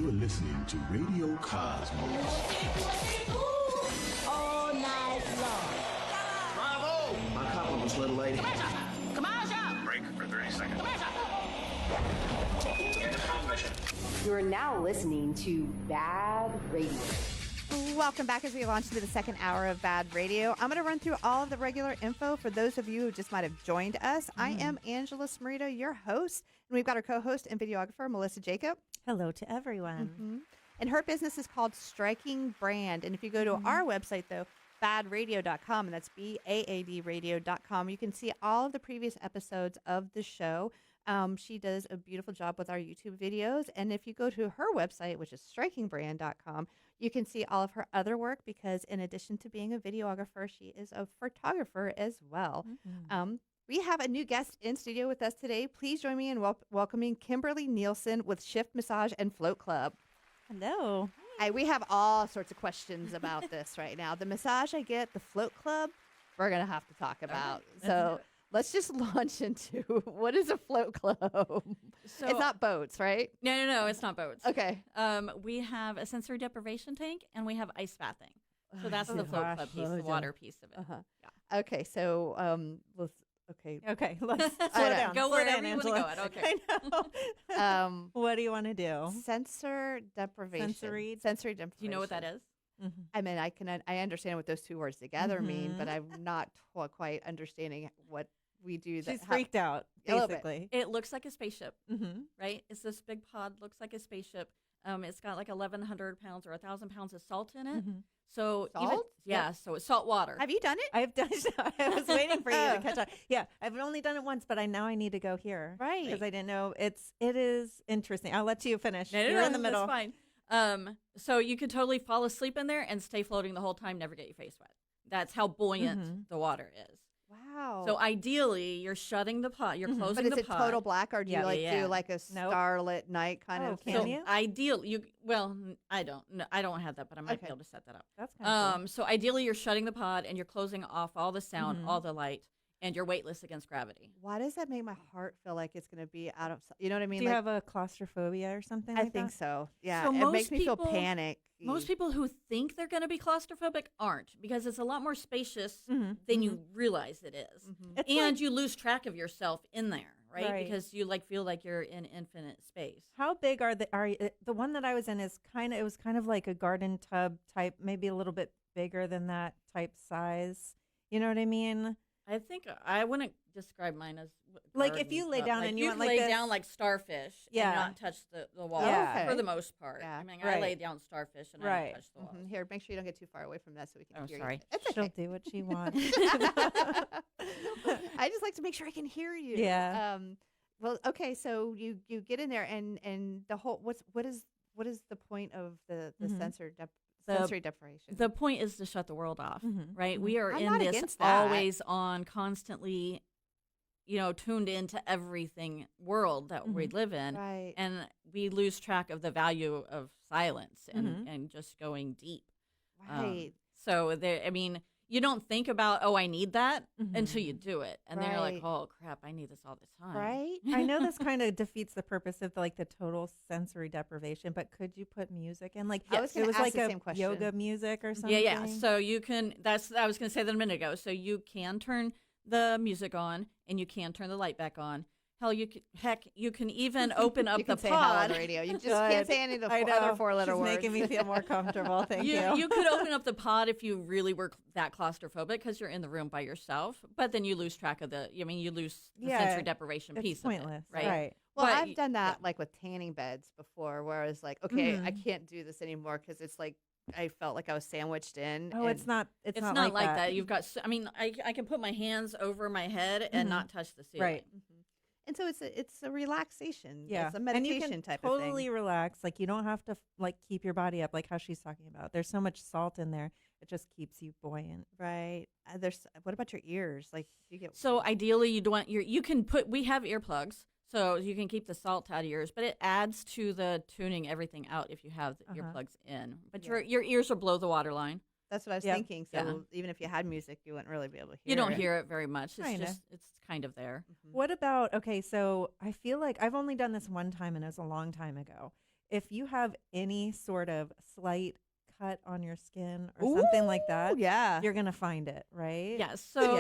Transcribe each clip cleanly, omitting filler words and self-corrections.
You're listening to Radio Cosmos. All night long. Bravo! My compliments, little lady. Commercial! Break for 30 seconds. You are now listening to BaaD Radio. Welcome back as we launch into the second hour of BaaD Radio. I'm going to run through all of the regular info for those of you who just might have joined us. I am Angela Smerito, your host, and we've got our co-host and videographer, Melissa Jacob. Hello to everyone. And her business is called Striking Brand. And if you go to our website, though, baadradio.com, and that's BAAD radio.com, you can see all of the previous episodes of the show. She does a beautiful job with our YouTube videos. And if you go to her website, which is strikingbrand.com, you can see all of her other work because in addition to being a videographer, she is a photographer as well. We have a new guest in studio with us today. Please join me in welcoming Kimberly Nielsen with Shift Massage and Float Club. Hello. We have all sorts of questions about this right now. The massage I get, the Float Club, we're going to have to talk about. So let's just launch into what is a float club? So, it's not boats, right? No, it's not boats. Okay. We have a sensory deprivation tank and we have ice bathing. So that's the float club piece, the water piece of it. Yeah. Okay, so let's. Okay, let's slow down. Go slow wherever down, you want to Angela. go. Okay. I know. What do you want to do? Sensor deprivation. Sensory deprivation. Do you know what that is? I mean, I understand what those two words together mean, but I'm not quite understanding what we do. She's freaked out, basically. It looks like a spaceship, right? It's this big pod, looks like a spaceship. It's got like 1,100 pounds or 1,000 pounds of salt in it. So salt? So it's salt water. Have you done it? I've done it. I was waiting for you to catch up. Yeah, I've only done it once, but now I need to go here. Right. Because I didn't know. It is interesting. I'll let you finish. No, You're in the middle. That's fine. So you could totally fall asleep in there and stay floating the whole time, never get your face wet. That's how buoyant the water is. Wow. So ideally, you're shutting the pot. You're closing the pot. But is it total black, or do you do like a starlit night kind of? Can you? Ideally, I don't have that, but I might be able to set that up. That's kind of cool. So ideally, you're shutting the pod and you're closing off all the sound, all the light, and you're weightless against gravity. Why does that make my heart feel like it's going to be out of? You know what I mean? Do you have a claustrophobia or something? I think so. Yeah, So it makes me feel panic. Most people who think they're going to be claustrophobic aren't, because it's a lot more spacious than you realize it is. And you lose track of yourself in there, right? Because you feel like you're in infinite space. How big are the one that I was in is it was kind of like a garden tub type, maybe a little bit bigger than that type size. You know what I mean? I think I wouldn't describe mine as like if you lay down and you want like lay this. down like starfish and not touch the wall for the most part. Yeah. I mean, I lay down starfish and I don't touch the wall. Here, make sure you don't get too far away from that so we can hear sorry. you. It's okay. She'll do what she wants. I just like to make sure I can hear you. Yeah. Well, okay, so you get in there and the whole what is the point of the sensory deprivation? The point is to shut the world off, right? We are I'm in not this against that. always on, constantly, tuned into everything world that we live in. Right. And we lose track of the value of silence and just going deep. Right. You don't think about, I need that until you do it. And then you're like, oh, crap, I need this all the time. Right. I know this kind of defeats the purpose of the total sensory deprivation, but could you put music in? Like, I was it was ask like the a same question. yoga music or something? Yeah. So you can, I was going to say that a minute ago. So you can turn the music on and you can turn the light back on. Hell, you can even open up you the can say pod. on the radio. You just can't say any of the other four-letter She's words. making me feel more comfortable. Thank you. You could open up the pod if you really were that claustrophobic because you're in the room by yourself. But then you lose track of you lose the sensory deprivation piece pointless, of it, right? Well, But I've done that with tanning beds before, where I was like, okay, I can't do this anymore because it's like I felt like I was sandwiched in. Oh, it's not not like that. You've got. I can put my hands over my head and not touch the ceiling. Right. And so it's a relaxation. Yeah. It's a meditation and you can type of thing. totally relax. Like you don't have to keep your body up like how she's talking about. There's so much salt in there. It just keeps you buoyant. Right. What about your ears? Like you get. So ideally we have earplugs. So you can keep the salt out of yours, but it adds to the tuning everything out if you have the earplugs in. But your ears are below the waterline. That's what I was thinking. So even if you had music, you wouldn't really be able to hear it. You don't hear it very much. It's Kinda. it's kind of there. What about, so I feel like I've only done this one time and it was a long time ago. if you have any sort of slight cut on your skin or something like that, yeah, you're gonna find it, right? Yeah, so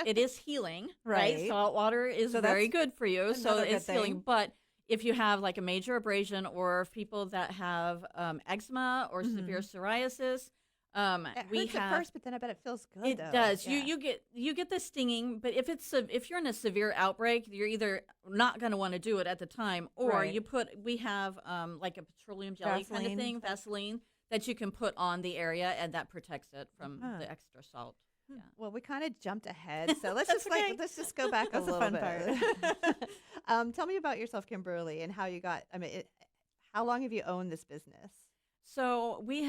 it is healing, right? Right. Salt water is So very that's good for you, so another good it's healing. thing. But if you have like a major abrasion, or people that have eczema or severe psoriasis, it we hurts have. at first, but then I bet it feels good. It though. does. Yeah. You get the stinging, but if you're in a severe outbreak, you're either not going to want to do it at the time, or Right. we have like a petroleum jelly kind of Vaseline thing, type. Vaseline, that you can put on the area, and that protects it from Huh. the extra salt. Yeah. Well, we kind of jumped ahead, so let's just okay. let's just go back That's a the little fun bit. Tell me about yourself, Kimberly, and how you got. I mean, how long have you owned this business? So we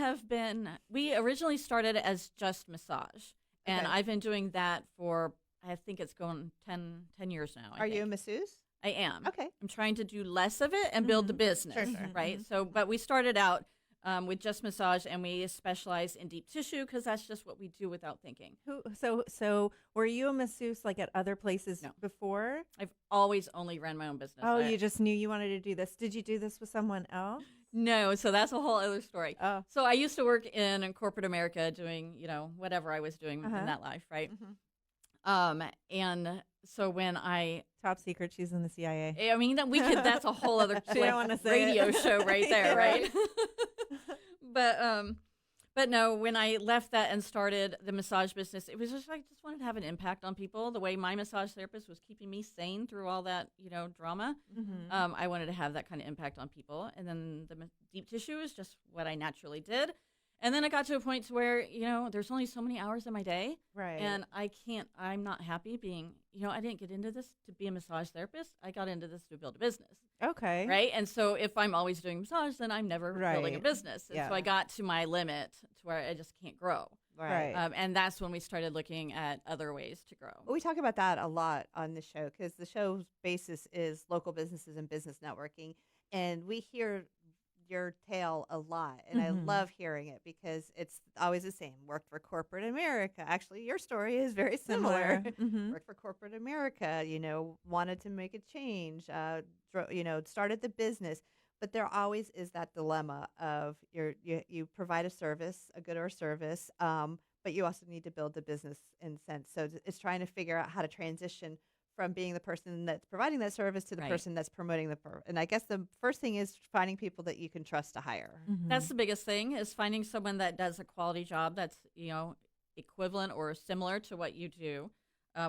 originally started as just massage, and Okay. I've been doing that for, I think it's going 10 years now. Are you a masseuse? I am. Okay. I'm trying to do less of it and build the business, Sure, sure. right? So, but we started out with just massage, and we specialize in deep tissue because that's just what we do without thinking. So were you a masseuse like at other places No. before? I've always only ran my own business. Oh, you just knew you wanted to do this. Did you do this with someone else? No, so that's a whole other story. Oh. So I used to work in corporate America doing, whatever I was doing Uh-huh. in that life, right? Mm-hmm. And so when Top secret, she's in the CIA. I mean, that's a whole other She don't wanna say radio it. show right there, Yeah, right? But no, when I left that and started the massage business, it was just, I just wanted to have an impact on people. The way my massage therapist was keeping me sane through all that, drama. Mm-hmm. I wanted to have that kind of impact on people. And then the deep tissue is just what I naturally did. And then I got to a point to where, there's only so many hours in my day. Right. And I'm not happy being, I didn't get into this to be a massage therapist. I got into this to build a business. Okay. Right. And so if I'm always doing massage, then I'm never building a Right. business. And Yeah. so I got to my limit to where I just can't grow. Right. And that's when we started looking at other ways to grow. We talk about that a lot on the show because the show's basis is local businesses and business networking. And we hear your tale a lot. And I love hearing it because it's always the same. Worked for corporate America. Actually, your story is very similar. Mhm. Worked for corporate America, wanted to make a change, started the business. But there always is that dilemma of you provide a service, a good or service, but you also need to build the business in sense. So it's trying to figure out how to transition from being the person that's providing that service to the Right. person that's promoting and I guess the first thing is finding people that you can trust to hire. That's the biggest thing, is finding someone that does a quality job that's, equivalent or similar to what you do,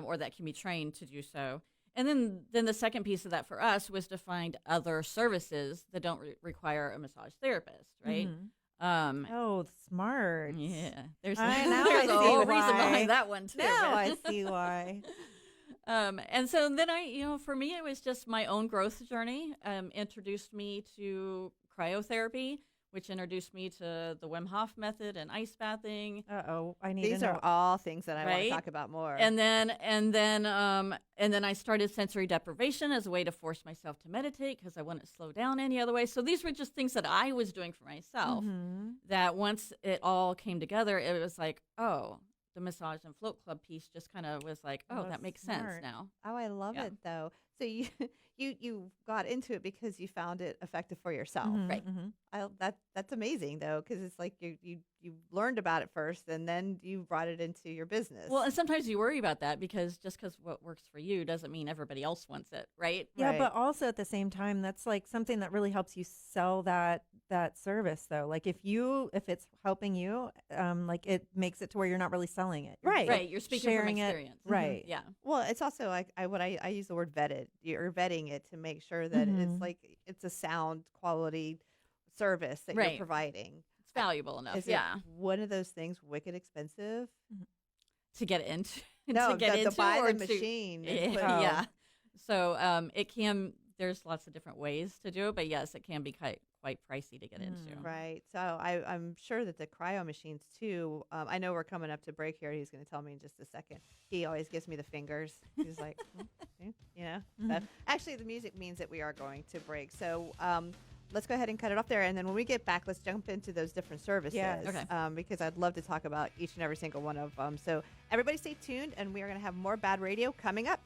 or that can be trained to do so. And then the second piece of that for us was to find other services that don't require a massage therapist, right? Oh, smart. Yeah, there's now there's I a see whole reason why. behind that one too. Now but- I see why. And so then for me, it was just my own growth journey. Introduced me to cryotherapy, which introduced me to the Wim Hof method and ice bathing. I need These to know. are all things that I want Right? to talk about more. And then I started sensory deprivation as a way to force myself to meditate because I wouldn't slow down any other way. So these were just things that I was doing for myself. That once it all came together, it was like, oh, the massage and float club piece just kind of was like, oh, Oh, that makes smart. sense now. Oh, I love Yeah. it though. So you got into it because you found it effective for yourself. Right. That's amazing though, because it's like you learned about it first and then you brought it into your business. Well, and sometimes you worry about that because just because what works for you doesn't mean everybody else wants it, right? Yeah, Right. but also at the same time, that's like something that really helps you sell that service though. Like if it's helping you, like it makes it to where you're not really selling it. You're Right. Right. You're speaking sharing from it. experience. Right. Yeah. Well, it's also like I use the word vetted. You're vetting it to make sure that it's like it's a sound quality service that Right. you're providing. It's valuable enough. Is it Yeah. one of those things wicked expensive? To get into No, to get to into buy or the to- machine. and Yeah. put- yeah. So it can. There's lots of different ways to do it, but yes, it can be quite pricey to get into. Right. So I'm sure that the cryo machines too. I know we're coming up to break here. He's going to tell me in just a second. He always gives me the fingers. He's like, So, actually, the music means that we are going to break. So let's go ahead and cut it off there. And then when we get back, let's jump into those different services. Yes. Okay. Because I'd love to talk about each and every single one of them. So everybody stay tuned, and we are going to have more BaaD Radio coming up.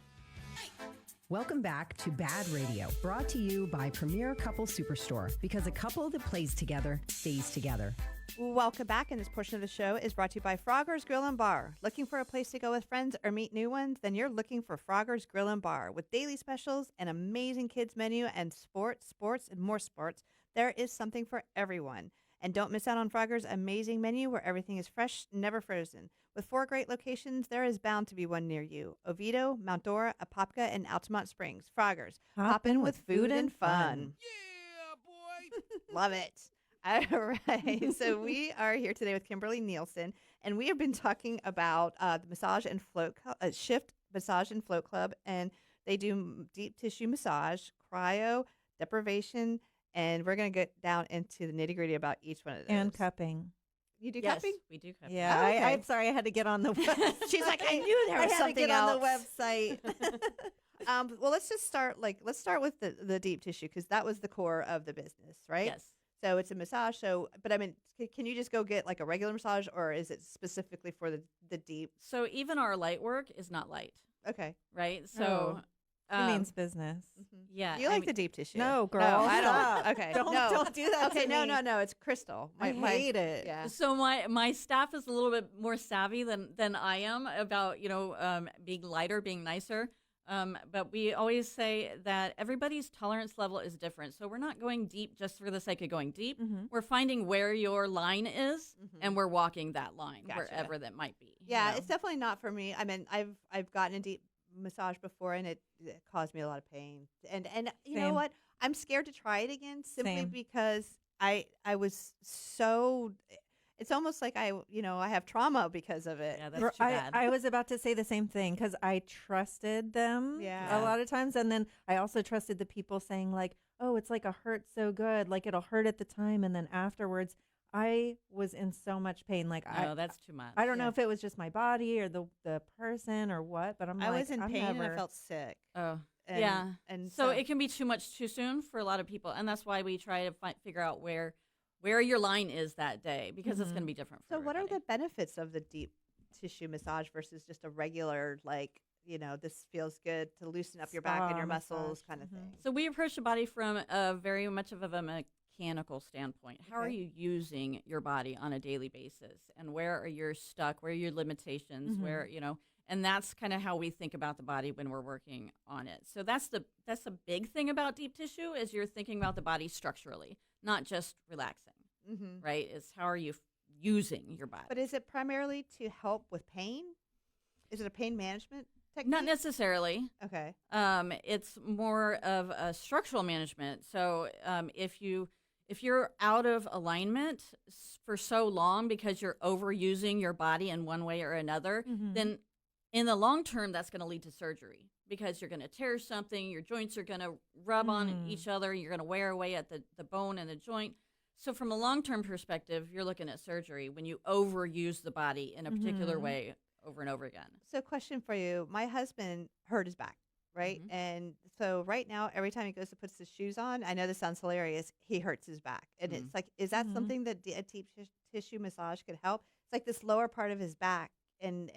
Welcome back to BaaD Radio, brought to you by Premier Couple Superstore, because a couple that plays together stays together. Welcome back, and this portion of the show is brought to you by Frogger's Grill and Bar. Looking for a place to go with friends or meet new ones? Then you're looking for Frogger's Grill and Bar. With daily specials, an amazing kids menu, and sports, and more sports, there is something for everyone. And don't miss out on Frogger's amazing menu where everything is fresh, never frozen. With 4 great locations, there is bound to be one near you. Oviedo, Mount Dora, Apopka, and Altamont Springs. Frogger's. Hoppin' with food and fun. Yeah, boy. Love it. All right. So we are here today with Kimberly Nielsen, and we have been talking about the massage and float Shift Massage and Float Club, and they do deep tissue massage, cryo, deprivation, and we're going to get down into the nitty gritty about each one of those. And cupping. You do Yes, cupping? we do cupping. Yeah, Oh, okay. I'm sorry I had to get on the website. She's like, I knew there was I had something to get else. on the website. Well, let's just start. Let's start with the deep tissue, because that was the core of the business, right? Yes. So it's a massage. But I mean, can you just go get like a regular massage, or is it specifically for the deep? So even our light work is not light, Okay. right? So He means business. yeah. You like the deep tissue? No, girl, No, I stop. don't. Okay. Don't do that Okay. to No, me. no, no. It's crystal. I hate it. Yeah. So my staff is a little bit more savvy than I am about being lighter, being nicer. But we always say that everybody's tolerance level is different. So we're not going deep just for the sake of going deep. Mm-hmm. We're finding where your line is, and we're walking that line Gotcha. wherever that might be. Yeah. you know? It's definitely not for me. I mean, I've gotten a deep massage before, and it caused me a lot of pain. And you know Same. what? I'm scared to try it again, simply Same. because I was so. It's almost like I have trauma because of it. Yeah, that's too bad. I was about to say the same thing because I trusted them Yeah. a lot of times. And then I also trusted the people saying like, oh, it's like a hurt so good. Like it'll hurt at the time. And then afterwards, I was in so much pain. Like no, that's too much. I don't know if it was just my body or the person or what, but I like, was in I'm pain never, and I felt sick. Oh. And, yeah. And So it can be too much too soon for a lot of people. And that's why we try to figure out where your line is that day, because it's going to be different for So what are everybody. the benefits of the deep tissue massage versus just a regular, like, this feels good to loosen up your back and your Spa muscles massage. kind of thing? So we approach the body from a very much of a mechanical standpoint. How are Okay. you using your body on a daily basis, and where are you stuck? Where are your limitations? Where and that's kind of how we think about the body when we're working on it. So that's the big thing about deep tissue is you're thinking about the body structurally, not just relaxing. Mm-hmm. Right? It's how are you using your body? But is it primarily to help with pain? Is it a pain management technique? Not necessarily. Okay. It's more of a structural management. So if you're out of alignment for so long because you're overusing your body in one way or another, then in the long term, that's going to lead to surgery because you're going to tear something. Your joints are going to rub on each other. You're going to wear away at the bone and the joint. So from a long-term perspective, you're looking at surgery when you overuse the body in a particular way over and over again. So question for you. My husband hurt his back, right? And so right now, every time he goes to put his shoes on, I know this sounds hilarious, he hurts his back. And it's like, is that something that a deep tissue massage could help? It's like this lower part of his back, and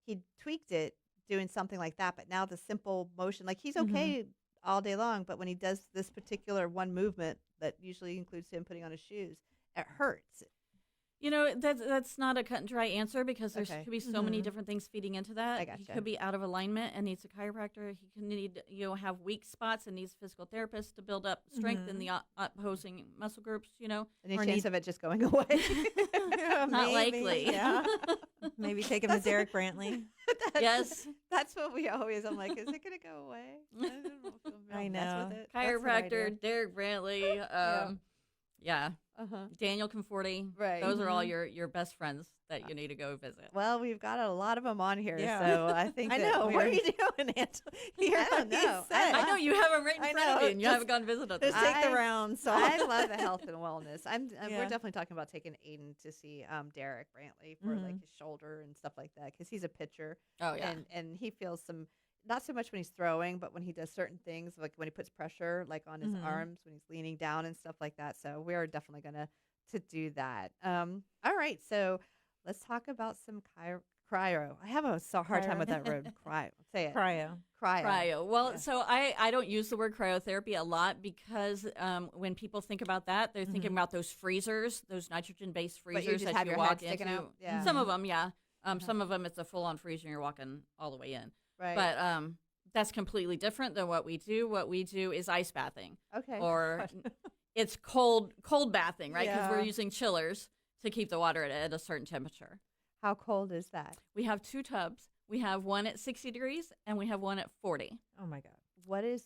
he tweaked it doing something like that. But now the simple motion, like he's okay all day long, but when he does this particular one movement that usually includes him putting on his shoes, it hurts. That's not a cut and dry answer because there Okay. could be so many different things feeding into that. I gotcha. He could be out of alignment and needs a chiropractor. He could need, have weak spots and needs physical therapists to build up strength in the opposing muscle groups, Any Or chance need- of it just going away? Not Maybe, likely. Yeah. Maybe take him to Derek Brantley. Yes. That's what we always, I'm like, is it going to go away? I don't know if I'll I mess know. with it. That's what I do. Chiropractor, Derek Brantley, yeah, Uh-huh. Daniel Conforti. Right. Those are all your best friends that you need to go visit. Well, we've got a lot of them on here, Yeah. so I think I that know. What we're- are you doing, Angela? I don't know. I know you have them right in I front of know, you, and you just- haven't gone visit them. Just take the round. So I love the health and wellness. We're Yeah. definitely talking about taking Aiden to see Derek Brantley for like his shoulder and stuff like that, because he's a pitcher. Oh yeah. and he feels some, not so much when he's throwing, but when he does certain things, like when he puts pressure like on his arms when he's leaning down and stuff like that. So we are definitely gonna to do that. All right, so let's talk about some cryo. I have a hard time with that word. Cryo. Say it. Cryo. Cryo. Well, so I don't use the word cryotherapy a lot because when people think about that, they're thinking about those freezers, those nitrogen-based freezers just that have you your walk head sticking into. out? Yeah. Some of them, yeah. Some of them, it's a full-on freezer and you're walking all the way in. Right. But that's completely different than what we do. What we do is ice bathing. Okay. Or it's cold bathing, right? Because Yeah. we're using chillers to keep the water at a certain temperature. How cold is that? We have 2 tubs. We have one at 60 degrees and we have one at 40. Oh my God. What is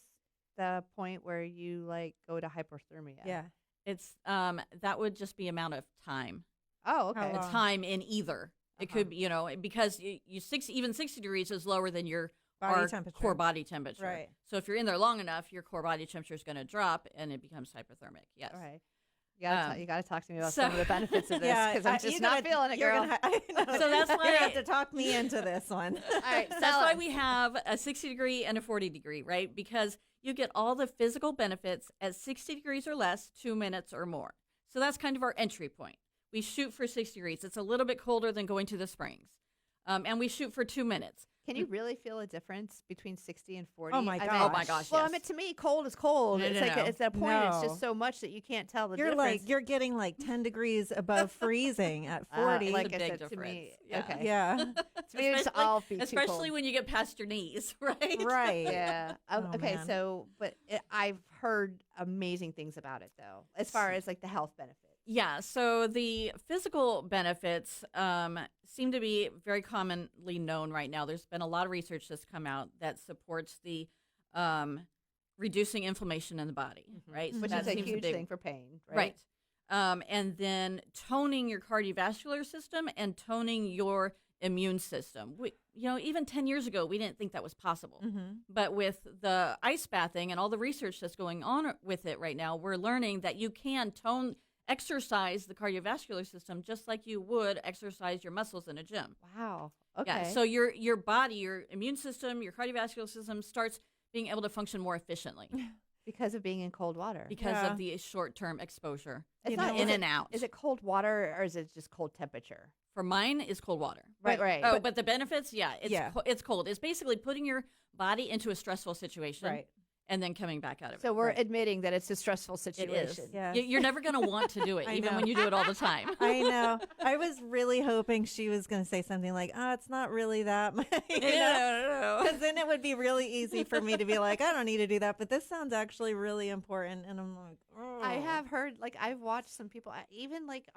the point where you like go to hypothermia? Yeah. It's that would just be amount of time. Oh, okay. How The long? time in either. It could be, because even 60 degrees is lower than your Body temperature. core body temperature. Right. So if you're in there long enough, your core body temperature is going to drop and it becomes hypothermic. Yes. All right. You got to talk to me about so- some of the benefits of this Yeah, because I'm just not feeling it, girl. I know. So that's You're why- gonna have to talk me into this one. All right, That's why we have a 60 degree and a 40 degree, right? Because you get all the physical benefits at 60 degrees or less, 2 minutes or more. So that's kind of our entry point. We shoot for 60 degrees. It's a little bit colder than going to the springs. And we shoot for 2 minutes. Can you really feel a difference between 60 and 40? Oh my I mean, gosh. Oh my gosh, Well, yes. I mean, to me, cold is cold. No, It's no, like no. it's that point. It's No. just so much that you can't tell the You're difference. you're getting like 10 degrees above freezing at 40. like It's I a big said to difference. me. Yeah. Okay. yeah. To me, it's all be too especially cold. when you get past your knees, right? Right. Yeah. Oh, Okay. man. So, I've heard amazing things about it, though, as far as like the health benefits. Yeah, so the physical benefits seem to be very commonly known right now. There's been a lot of research that's come out that supports the reducing inflammation in the body, right? So Which that is a seems huge big- thing for pain, right? Right. And then toning your cardiovascular system and toning your immune system. Even 10 years ago, we didn't think that was possible. But with the ice bathing and all the research that's going on with it right now, we're learning that you can exercise the cardiovascular system just like you would exercise your muscles in a gym. Wow. Okay. Yeah, so your body, your immune system, your cardiovascular system starts being able to function more efficiently because of being in cold water. because Yeah. of the short-term exposure. It's not- in is and out. Is it cold water or is it just cold temperature? For mine is cold water. Right. Oh, but the benefits, it's Yeah. It's cold. It's basically putting your body into a stressful situation Right. and then coming back out of it. So we're Right. admitting that it's a stressful It situation. is. Yeah. You're never going to want to do it, I even know. when you do it all the time. I know. I was really hoping she was going to say something like, it's not really that much. No. Because then it would be really easy for me to be like, I don't need to do that. But this sounds actually really important. And I'm like, oh. I have heard, like, I've watched some people, even like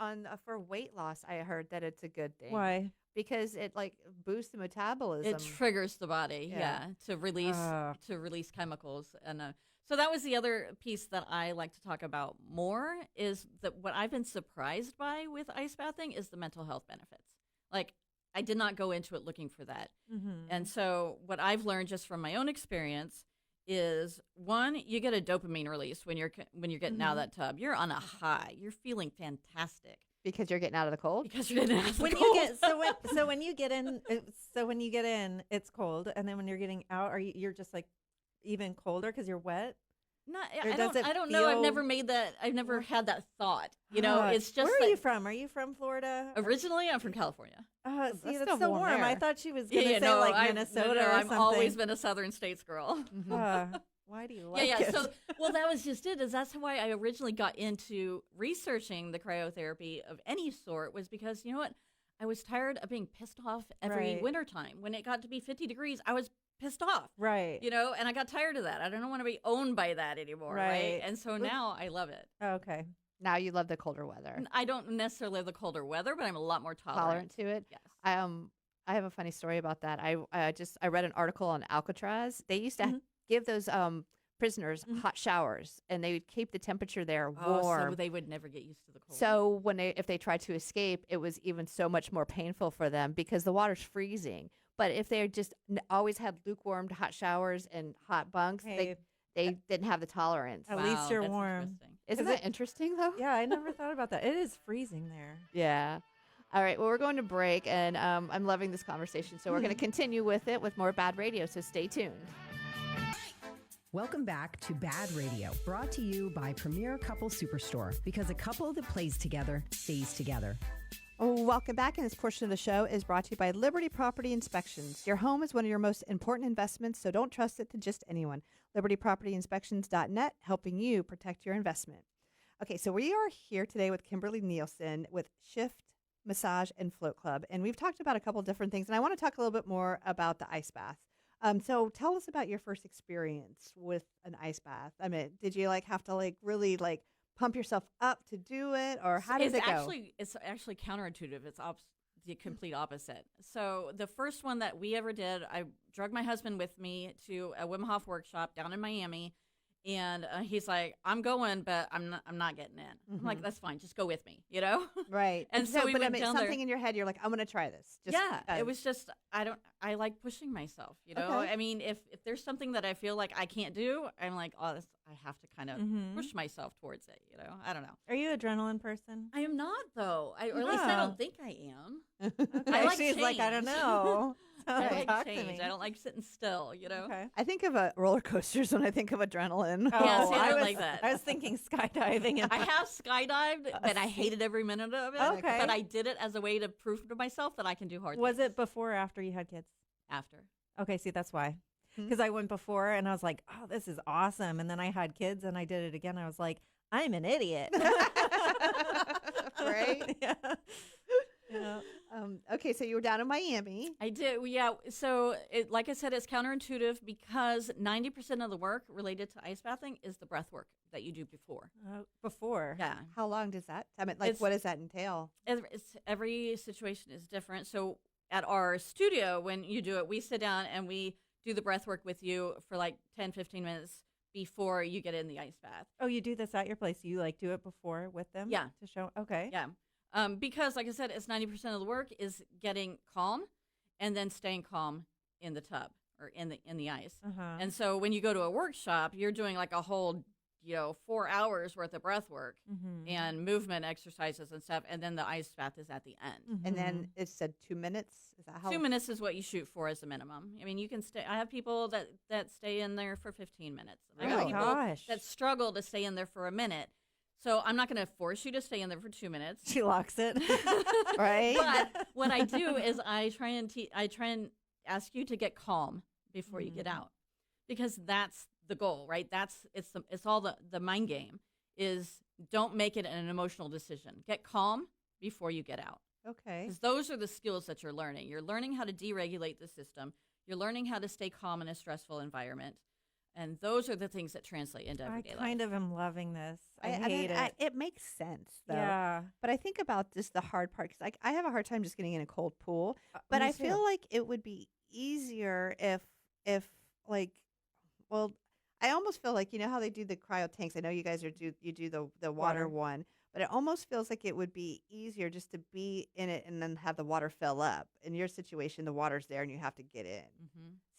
for weight loss, I heard that it's a good thing. Why? Because it like boosts the metabolism. It triggers the body, Yeah. to release chemicals, and so that was the other piece that I like to talk about more. Is that what I've been surprised by with ice bathing is the mental health benefits. Like I did not go into it looking for that, and so what I've learned just from my own experience is one, you get a dopamine release when you're getting out of that tub. You're on a high. You're feeling fantastic because you're getting out of the cold. because you're getting out of the When cold. you get when you get in, when you get in, it's cold, and then when you're getting out, you're just like even colder because you're wet. Not, Or I does it don't know. I've feel- never made that. I've never had that thought. It's just where are like, you from? Are you from Florida? Originally, I'm from California. See, that's that's still so warm warm. I there. thought she was going to say like Minnesota or I've something. always been a Southern States girl. Why do you like yeah. it? So, well, that was just it. That's why I originally got into researching the cryotherapy of any sort. Was because you know what? I was tired of being pissed off every Right. wintertime. When it got to be 50 degrees, I was pissed off. Right. And I got tired of that. I don't want to be owned by that anymore, right? Right. And so now I love it. Okay. Now you love the colder weather. I don't necessarily love the colder weather, but I'm a lot more Tolerant to it. Yes. I have a funny story about that. I read an article on Alcatraz. They used to give those prisoners hot showers, and they would keep the temperature there warm. So they would never get used to the cold. So if they tried to escape, it was even so much more painful for them because the water's freezing. But if they just always had lukewarm hot showers and hot bunks, Hey, they didn't have the tolerance. At least you're that's warm. interesting. Isn't that interesting though? Yeah, I never thought about that. It is freezing there. Yeah. All right. Well, we're going to break, and I'm loving this conversation. So we're going to continue with it with more BaaD Radio. So stay tuned. Welcome back to BaaD Radio, brought to you by Premier Couple Superstore, because a couple that plays together stays together. Welcome back, and this portion of the show is brought to you by Liberty Property Inspections. Your home is one of your most important investments, so don't trust it to just anyone. LibertyPropertyInspections.net, helping you protect your investment. Okay, so we are here today with Kimberly Nielsen with Shift Massage and Float Club, and we've talked about a couple different things, and I want to talk a little bit more about the ice bath. So tell us about your first experience with an ice bath. I mean, did you have to really pump yourself up to do it, or how does it go? It's actually counterintuitive. It's the complete opposite. So the first one that we ever did, I drug my husband with me to a Wim Hof workshop down in Miami, and he's like, "I'm going, but I'm not getting in." I'm like, "That's fine, just go with me," Right. And so we went down something there. in your head, you're like, "I'm going to try this." It was just I like pushing myself. Okay. I mean, if there's something that I feel like I can't do, I'm like, I have to kind of push myself towards it. I don't know. Are you an adrenaline person? I am not, though. Or at least I don't think I am. Okay. I like She's change. like, I don't know. I like Talk to change. me. I don't like sitting still, Okay. I think of roller coasters when I think of adrenaline. Yeah, see, I don't was, like that. I was thinking skydiving. I have skydived, but I hated every minute of it. Okay. But I did it as a way to prove to myself that I can do hard Was things. it before or after you had kids? After. Okay, see, that's why. Because I went before and I was like, oh, this is awesome. And then I had kids and I did it again. I was like, I'm an idiot. Right? Yeah. Okay, so you were down in Miami. I did, yeah. So, like I said, it's counterintuitive because 90% of the work related to ice bathing is the breath work that you do before. Before. Yeah. How long does that? I mean, what does that entail? Every situation is different. So, at our studio, when you do it, we sit down and we do the breath work with you for 10, 15 minutes before you get in the ice bath. Oh, you do this at your place? You do it before with them? Yeah. To show? Okay. Yeah. Because, like I said, it's 90% of the work is getting calm and then staying calm in the tub or in the ice. And so when you go to a workshop, you're doing a whole 4 hours worth of breath work and movement exercises and stuff, and then the ice bath is at the end. And then it said 2 minutes. Is that how? 2 minutes is what you shoot for as a minimum. I mean, you can stay. I have people that stay in there for 15 minutes. I got people that struggle to stay in there for a minute. So I'm not going to force you to stay in there for 2 minutes. She locks it. Right. But what I do is I try and ask you to get calm before you get out, because that's the goal, right? It's all the mind game is don't make it an emotional decision. Get calm before you get out. Okay. Because those are the skills that you're learning. You're learning how to deregulate the system. You're learning how to stay calm in a stressful environment. And those are the things that translate into everyday life. I kind of am loving this. I hate it. It makes sense, though. Yeah. But I think about just the hard part, because I have a hard time just getting in a cold pool. But I feel like it would be easier if I almost feel like, how they do the cryo tanks. I know you guys you do the water one, but it almost feels like it would be easier just to be in it and then have the water fill up. In your situation, the water's there and you have to get in.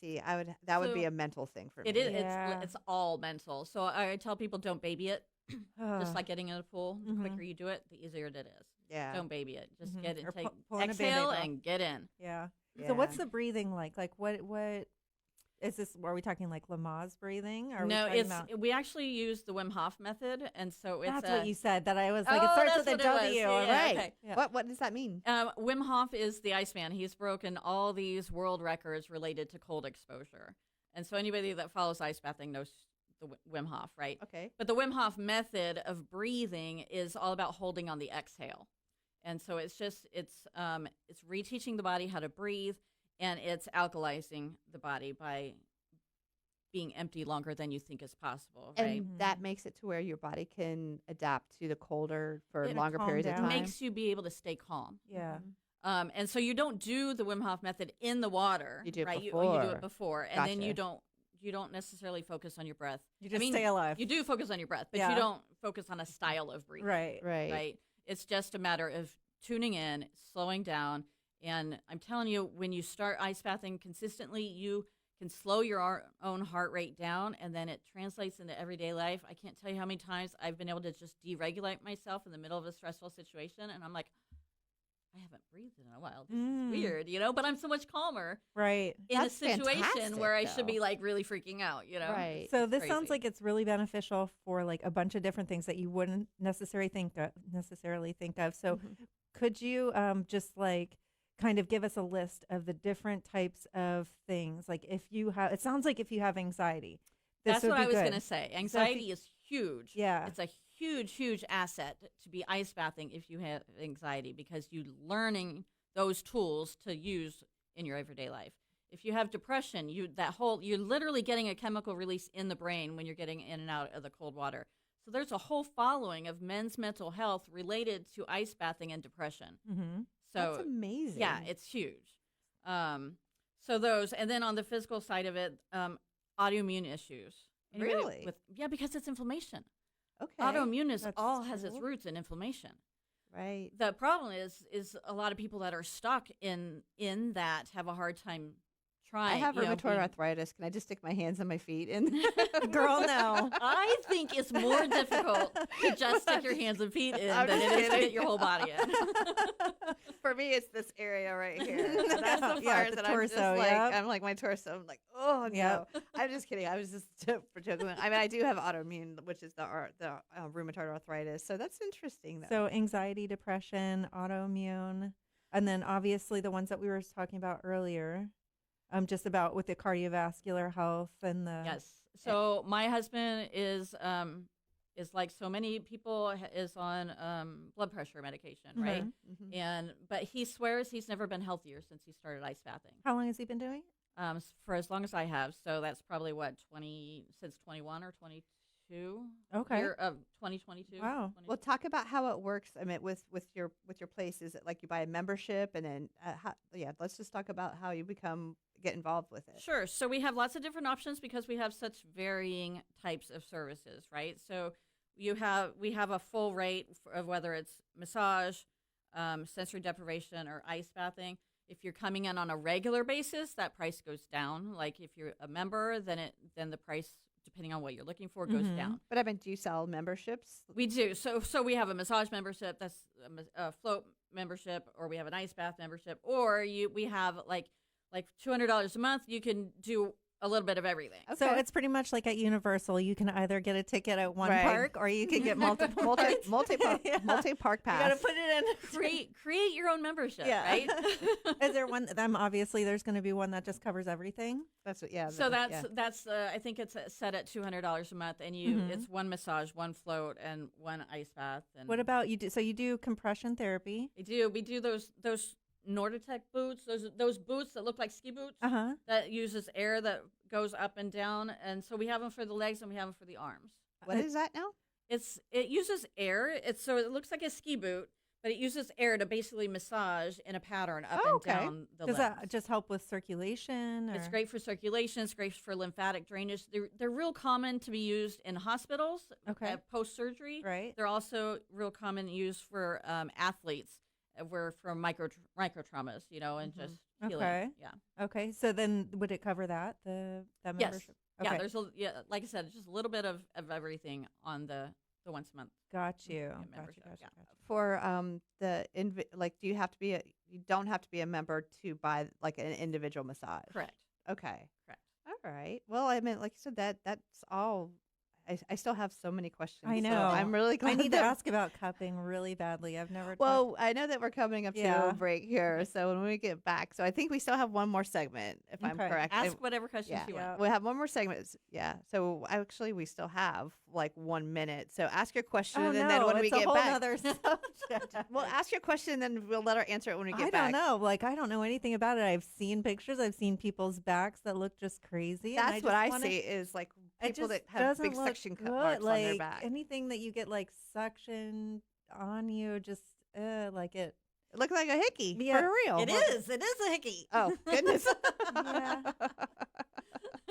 See, that would be a mental thing for me. It is. It's all mental. So I tell people, don't baby it. Just like getting in a pool. The quicker you do it, the easier it is. Yeah. Don't baby it. Just get it. Or Take pull in a exhale Band-Aid and get in. Yeah. So what's the breathing like? Like what is this? Are we talking like Lamaze breathing? Or No, we actually use the Wim Hof method, and so it's that's what you said. That I was like, Oh, it starts that's with a what it W, was. Yeah, right? okay. Yeah. What does that mean? Wim Hof is the Iceman. He's broken all these world records related to cold exposure, and so anybody that follows ice bathing knows the Wim Hof, right? Okay. But the Wim Hof method of breathing is all about holding on the exhale, and so it's reteaching the body how to breathe, and it's alkalizing the body by being empty longer than you think is possible, right? And that makes it to where your body can adapt to the colder for It'll longer calm periods of down. time. It makes you be able to stay calm. Yeah. And so you don't do the Wim Hof method in the water. You do it right? You before. do it before, and then you Gotcha. don't necessarily focus on your breath. You just stay alive. You do focus on your breath, but Yeah. you don't focus on a style of breathing. Right. Right. It's just a matter of tuning in, slowing down, and I'm telling you, when you start ice bathing consistently, you can slow your own heart rate down, and then it translates into everyday life. I can't tell you how many times I've been able to just deregulate myself in the middle of a stressful situation, and I'm like, I haven't breathed in a while. This is weird, but I'm so much calmer Right. in That's a situation fantastic, where I should though. be really freaking out, Right. So this Crazy. sounds like it's really beneficial for like a bunch of different things that you wouldn't necessarily think of. So could you just like kind of give us a list of the different types of things? Like if you have, it sounds like if you have anxiety, that's what I was going to say. Anxiety is huge. Yeah. It's a huge asset to be ice bathing if you have anxiety, because you're learning those tools to use in your everyday life. If you have depression, you're literally getting a chemical release in the brain when you're getting in and out of the cold water. So there's a whole following of men's mental health related to ice bathing and depression. Mm-hmm. So that's amazing. Yeah, it's huge. So those, and then on the physical side of it, autoimmune issues. Really? Because it's inflammation. Okay. Autoimmune has That's its cool. roots in inflammation. Right. The problem is a lot of people that are stuck in that have a hard time trying. I have rheumatoid arthritis. Can I just stick my hands on my feet? And Girl, no. I think it's more difficult to just stick your hands and feet in than it is to get your whole body in. For me, it's this area right here. That's the Yeah, part the that torso, I'm just like, yep. I'm like my torso. I'm like, oh no. Yep. I'm just kidding. I was just for joking. I mean, I do have autoimmune, which is the rheumatoid arthritis. So that's interesting, though. So anxiety, depression, autoimmune, and then obviously the ones that we were talking about earlier, just about with the cardiovascular health and the Yes. So my husband is like so many people is on blood pressure medication, right? Mm-hmm. But he swears he's never been healthier since he started ice bathing. How long has he been doing? For as long as I have. So that's probably since 21 or 22. Okay. Year of 2022. Wow. 22. Well, talk about how it works. I mean, with your place, is it like you buy a membership and then let's just talk about how you get involved with it. Sure. So we have lots of different options because we have such varying types of services, right? So we have a full rate of whether it's massage, sensory deprivation, or ice bathing. If you're coming in on a regular basis, that price goes down. Like if you're a member, then the price, depending on what you're looking for, goes down. But I mean, do you sell memberships? We do. So we have a massage membership, that's a float membership, or we have an ice bath membership, or we have like $200 a month. You can do a little bit of everything. Okay. So it's pretty much like at Universal. You can either get a ticket at one Right. park or you can get multiple parks. multi-park You pass. got to put it in. Create your own membership, Yeah. right? Is there one? Obviously, there's going to be one that just covers everything. That's what. Yeah. So that's I think it's set at $200 a month, and it's one massage, one float, and one ice bath. And What about you? So you do compression therapy. we do those Norditek boots, those boots that look like ski boots that uses air that goes up and down, and so we have them for the legs and we have them for the arms. What is that now? It uses air. So it looks like a ski boot, but it uses air to basically massage in a pattern up and down the Does legs. that just help with circulation? Or? It's great for circulation. It's great for lymphatic drainage. They're real common to be used in hospitals post surgery. Right. They're also real common use for athletes. We're from micro traumas, and just healing. Okay. Yeah. Okay. So then would it cover that Yes. membership? Okay. Yeah. There's like I said, it's just a little bit of everything on the once a month. Got you. membership. Gotcha. For do you have to be you don't have to be a member to buy like an individual massage? Correct. Okay. Correct. All right. Well, I mean, like you said, that's all. I still have so many questions. I know. So I'm really glad. I need to that- ask about cupping really badly. I've never. Well, I know that we're coming up to Yeah. a break here, so when we get back, so I think we still have one more segment, if I'm Okay. correct. Ask whatever questions you want. We have one more segment. Yeah. So actually, we still have like 1 minute. So ask your question, Oh, and then when it's we a get whole back, nother subject. well, ask your question, and then we'll let her answer it when we get I back. don't know. Like, I don't know anything about it. I've seen pictures. I've seen people's backs that look just crazy. and That's what I wanna- see is like it people just that have big doesn't look suction good. cup marks like, on their back. Anything that you get like suction on you, just like it. It looked like a hickey Yeah, for real. It is a hickey. Oh goodness. Yeah.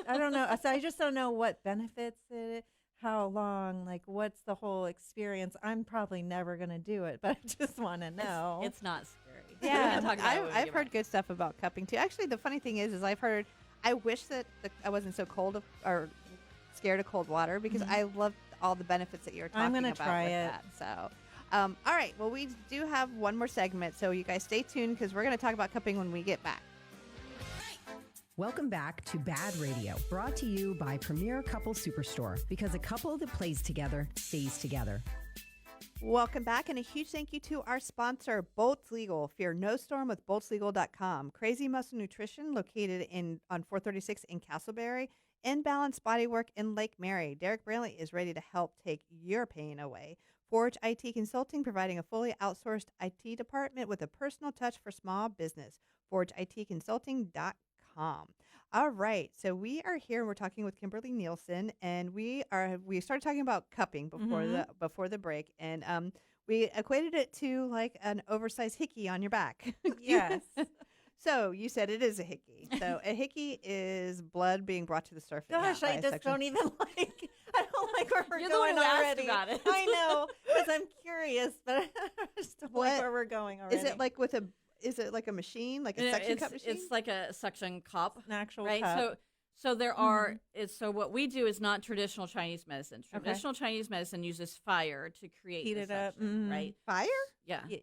I don't know. So I just don't know what benefits it, how long, like what's the whole experience. I'm probably never going to do it, but I just want to know. It's not scary. We Yeah, can talk about it when we I've get heard back. good stuff about cupping too. Actually, the funny thing is I've heard. I wish that I wasn't so or scared of cold water because I love all the benefits that you're talking I'm gonna about try with it. that. So, all right. Well, we do have one more segment, so you guys stay tuned because we're going to talk about cupping when we get back. Welcome back to BaaD Radio, brought to you by Premier Couple Superstore, because a couple that plays together stays together. Welcome back, and a huge thank you to our sponsor, Bolts Legal. Fear no storm with boltslegal.com. Crazy Muscle Nutrition, located on 436 in Castleberry. Inbalance Bodywork in Lake Mary. Derek Brantley is ready to help take your pain away. Forge IT Consulting, providing a fully outsourced IT department with a personal touch for small business. ForgeITconsulting.com. All right, so we are here and we're talking with Kimberly Nielsen, and we started talking about cupping before the break, and we equated it to like an oversized hickey on your back. Yes. So you said it is a hickey. So a hickey is blood being brought to the surface. Gosh, I just don't even like. I don't like where we're You're the one going who asked already. about it. I know, because I'm curious, but I just don't like where we're going already. Is it like is it like a machine, like a suction cup machine? It's like a suction cup. An actual right? cup. So there are. So what we do is not traditional Chinese medicine. Traditional Chinese medicine uses fire to create Heat the it up. suction, right? Fire? Yeah. Yeah.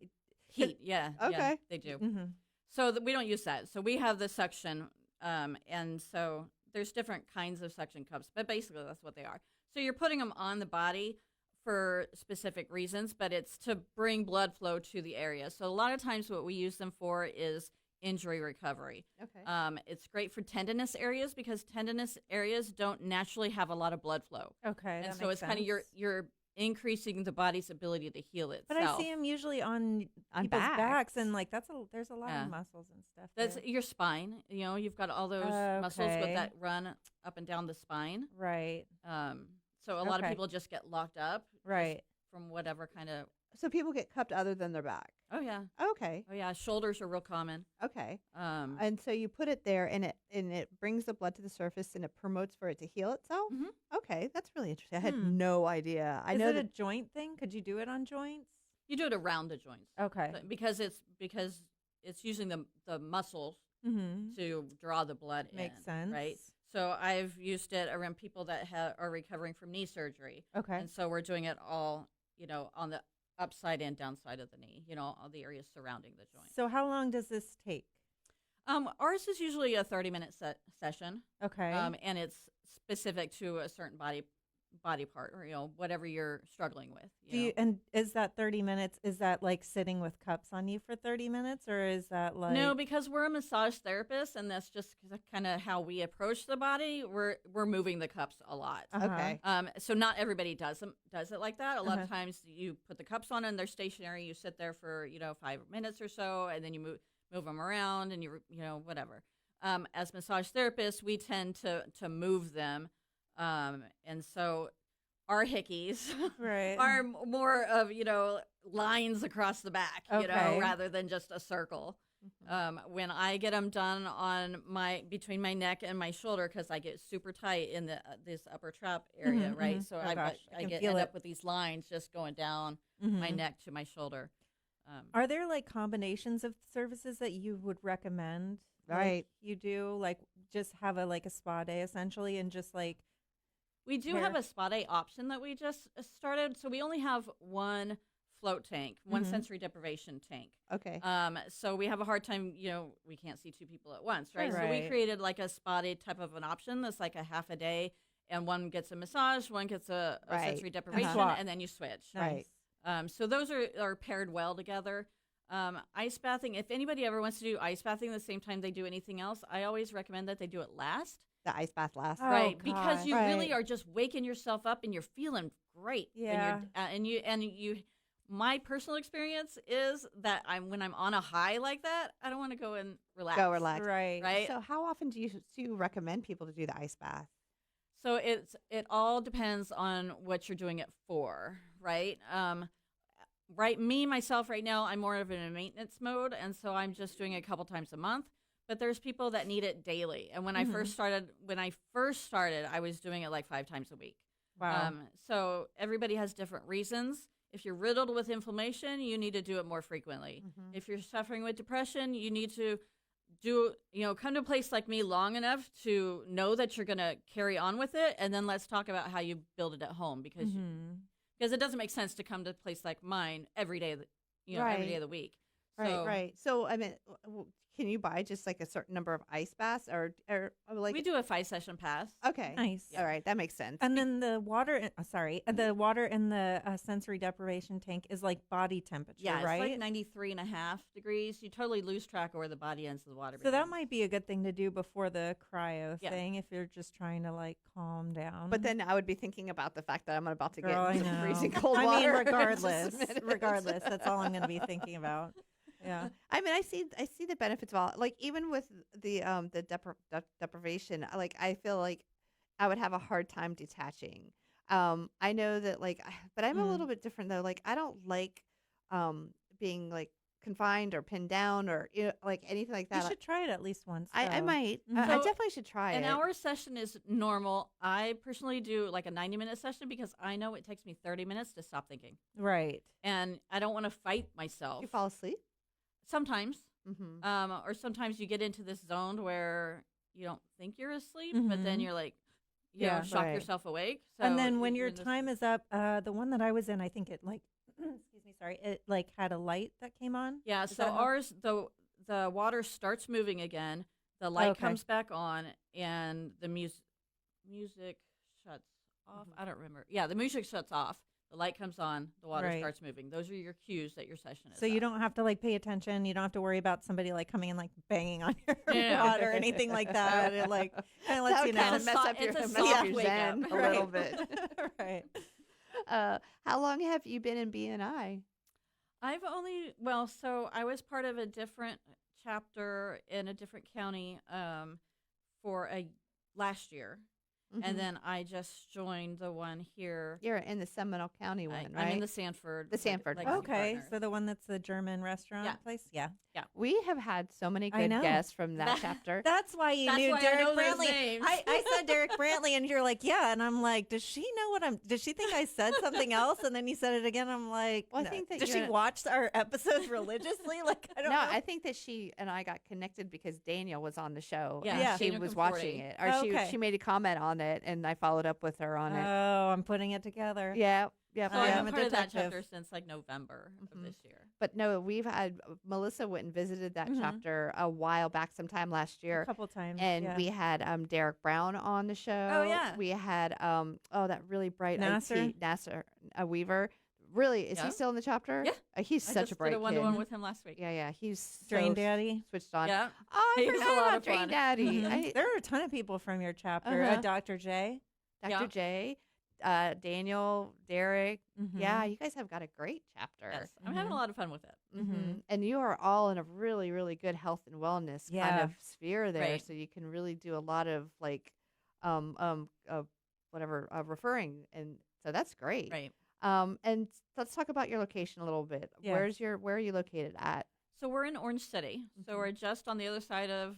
Heat. Yeah. Okay. Yeah, they do. Mm-hmm. So we don't use that. So we have the suction, and so there's different kinds of suction cups, but basically that's what they are. So you're putting them on the body for specific reasons, but it's to bring blood flow to the area. So a lot of times what we use them for is injury recovery. Okay. It's great for tendinous areas because tendinous areas don't naturally have a lot of blood flow. Okay. And that so makes it's kind of sense. you're increasing the body's ability to heal itself. But I see them usually on people's backs, and like there's a lot of muscles and stuff. That's there. your spine. You know, you've got all those muscles Okay. that run up and down the spine. Right. So a lot of Okay. people just get locked up. just Right. From whatever kind of. So people get cupped other than their back. Oh yeah. Okay. Oh yeah. Shoulders are real common. Okay. Um, And so you put it there, and it brings the blood to the surface, and it promotes for it to heal itself. Mhm. Okay, that's really interesting. I had no idea. I Is know it that a joint thing? Could you do it on joints? you do it around the joints. Okay. So- because it's using the muscles Mm-hmm. to draw the blood Makes in. sense. Right. So I've used it around people that are recovering from knee surgery. Okay. And so we're doing it all, on the upside and downside of the knee, all the areas surrounding the joint. So how long does this take? Ours is usually a 30-minute session, Okay. and it's specific to a certain body part or, whatever you're struggling with. And is that 30 minutes? Is that like sitting with cups on you for 30 minutes, or is that like No, because we're a massage therapist, and that's just kind of how we approach the body. We're moving the cups a lot. okay. So not everybody does it like that. A lot Uh-huh. of times you put the cups on and they're stationary. You sit there for 5 minutes or so, and then you move them around, and whatever. As massage therapists, we tend to move them, and so our hickeys right? are more of lines across the back, Okay. rather than just a circle. When I get them done on between my neck and my shoulder, because I get super tight in this upper trap area, Mhm, right? mhm. So Oh, I gosh, I can end feel up it. with these lines just going down Mhm. my neck to my shoulder. Are there like combinations of services that you would recommend? Like, Right. you do like just have a spa day essentially, and just like We do have a spa day option that we just started. So we only have one float tank, one Mhm. sensory deprivation tank. Okay. So we have a hard time, we can't see 2 people at once, right? So we Right. created like a spa day type of an option that's like a half a day, and one gets a massage, one gets a Right. sensory deprivation, Swap. and then you switch. Right. So those are paired well together. Ice bathing, if anybody ever wants to do ice bathing the same time they do anything else, I always recommend that they do it last. The ice bath lasts. Oh, Right, because you gosh. really Right. are just waking yourself up and you're feeling great. Yeah. And you. My personal experience is that when I'm on a high like that, I don't want to go and relax. Go relax. right. Right. So how often do you recommend people to do the ice bath? So it all depends on what you're doing it for, right? Right. Myself, right now, I'm more of in a maintenance mode, and so I'm just doing it a couple times a month. But there's people that need it daily. And when I first started, I was doing it like 5 times a week. Wow. So everybody has different reasons. If you're riddled with inflammation, you need to do it more frequently. If you're suffering with depression, you need to come to a place like me long enough to know that you're going to carry on with it. And then let's talk about how you build it at home, because it doesn't make sense to come to a place like mine every day, every day of the week. Right. So, Right. So I mean, can you buy just like a certain number of ice baths or like We do a 5-session pass. okay. Nice. All right, that makes sense. And then the water, the water in the sensory deprivation tank is like body temperature, Yeah, right? it's like 93.5 degrees. You totally lose track of where the body ends and the water So that begins. might be a good thing to do before the cryo Yeah. thing if you're just trying to like calm down. But then I would be thinking about the fact that I'm about to Girl, I get into know. freezing cold I water. mean, in just a regardless, minute. regardless, that's all I'm going to be thinking about. Yeah. I mean, I see the benefits of all. Like even with the deprivation, like I feel like I would have a hard time detaching. I know that but I'm a little bit different though. Like I don't like being like confined or pinned down or like anything like that. You should try it at least once. I though. might. Mhm. I So, definitely should try An it. hour session is normal. I personally do like a 90-minute session because I know it takes me 30 minutes to stop thinking. Right. And I don't want to fight myself. You fall asleep. Sometimes. Mm-hmm. Or sometimes you get into this zone where you don't think you're asleep, but then Mhm. you're like, you know, Yeah. shock Right. yourself awake. So And then when you're your in this- time is up, the one that I was in, I think it like, excuse me, sorry, it like had a light that came on. Yeah, Does so that help? ours, the water starts moving again, the light Okay. comes back on, and the music shuts off. Mm-hmm. I don't remember. Yeah, the music shuts off. The light comes on. The water Right. starts moving. Those are your cues that your session is So you up. don't have to like pay attention. You don't have to worry about somebody like coming and like banging on your Yeah. water or anything like that. It like kind of lets That you would kind know. of mess So- up your, it's a mess soft up your wake zen up. a little bit. right. How long have you been in BNI? I've only so I was part of a different chapter in a different county for last year, Mhm. and then I just joined the one here. You're in the Seminole County one, right? I'm in the Sanford. The Sanford Legacy one. Okay, Partner. so the one that's the German restaurant Yeah. place, yeah. We have had so many I good know. guests from that chapter. That's why you That's knew why I Derek know those Brantley. names. I said Derek Brantley, and you're like, yeah, and I'm like, does she know what I'm? Does she think I said something else? And then you said it again. I'm like, Well, I no. think that does you're she in- watch our episodes religiously? Like, I don't No, know. I think that she and I got connected because Daniel was on the show. Yeah, and Yeah. she Daniel was Conforti. watching it, or Okay. she made a comment on it, and I followed up with her on it. Oh, I'm putting it together. Yeah, yeah. So I I've am been a part of that detective. chapter since like November of Mhm. this year. But no, we've had Melissa went and visited that Mhm. chapter a while back, sometime last A year. couple times. And yeah. we had Derek Brown on the show. Oh, yeah. We had that really bright Nasser? Nasser Weaver. Really, is Yeah. he still in the chapter? Yeah. He's I such just a bright did a one-to-one kid. with him last week. Yeah, he's so Drain Daddy. switched on. Yeah. Oh, I He was a forgot lot about of Drain fun. Daddy. Mhm. There are a ton of people from your chapter. Uh-huh. Dr. J. Dr. Yeah. J, Daniel, Derek. Mhm. Yeah, you guys have got a great chapter. Yes, I'm having a lot of fun with it. Mm-hmm. And you are all in a really, really good health and wellness kind Yeah. of sphere there, Right. so you can really do a lot of referring, and so that's great. Right. And let's talk about your location a little bit. Yes. Where are you located at? So we're in Orange City. So we're just on the other side of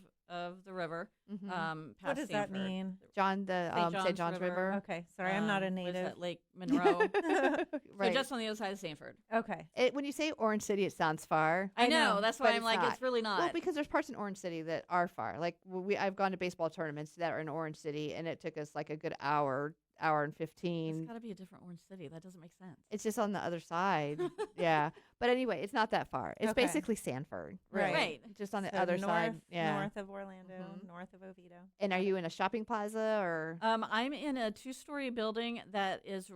the river. Mhm. Past What does that Sanford. mean? John, the St. John's River. Okay, sorry, I'm not a What is native. that, Lake Monroe. Right. So just on the other side of Sanford. Okay. When you say Orange City, it sounds far. I I know, know. That's but why I'm it's like, not. it's really not. Well, because there's parts in Orange City that are far. Like I've gone to baseball tournaments that are in Orange City, and it took us like a good hour and 15. It's got to be a different Orange City. That doesn't make sense. It's just on the other side. Yeah. But anyway, it's not that far. It's Okay. basically Sanford. Right. Right. Just on the So other side. Yeah. North of Orlando, Mhm. north of Oviedo. And are you in a shopping plaza or? I'm in a 2-story building that is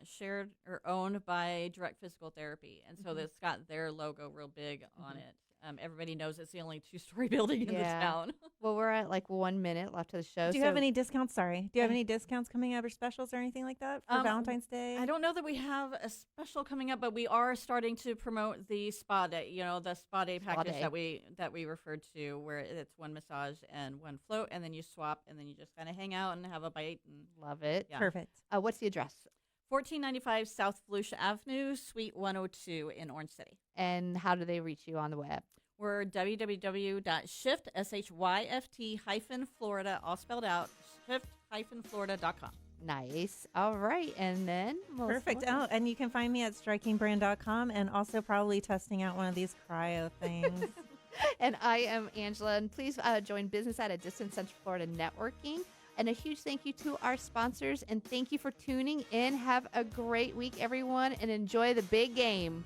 shared or owned by Direct Physical Therapy, and so it's got their logo real big on it. Everybody knows it's the only 2-story building in the Yeah. town. Well, we're at like 1 minute left of the show. Do you have so- any discounts? Sorry. Do you have any discounts coming up or specials or anything like that for Valentine's Day? I don't know that we have a special coming up, but we are starting to promote the spa day. You know, the spa day package day. that we referred to, where it's one massage and one float, and then you swap, and then you just kind of hang out and have a bite. And Love it. Yeah. Perfect. What's the address? 1495 South Volusia Avenue, Suite 102 in Orange City. And how do they reach you on the web? We're www.shift-florida, all spelled out, shift-florida.com. Nice. All right. And then? Melissa, Perfect. what Oh, else? and you can find me at strikingbrand.com and also probably testing out one of these cryo things. And I am Angela. And please join Business at a Distance Central Florida Networking. And a huge thank you to our sponsors. And thank you for tuning in. Have a great week, everyone, and enjoy the big game.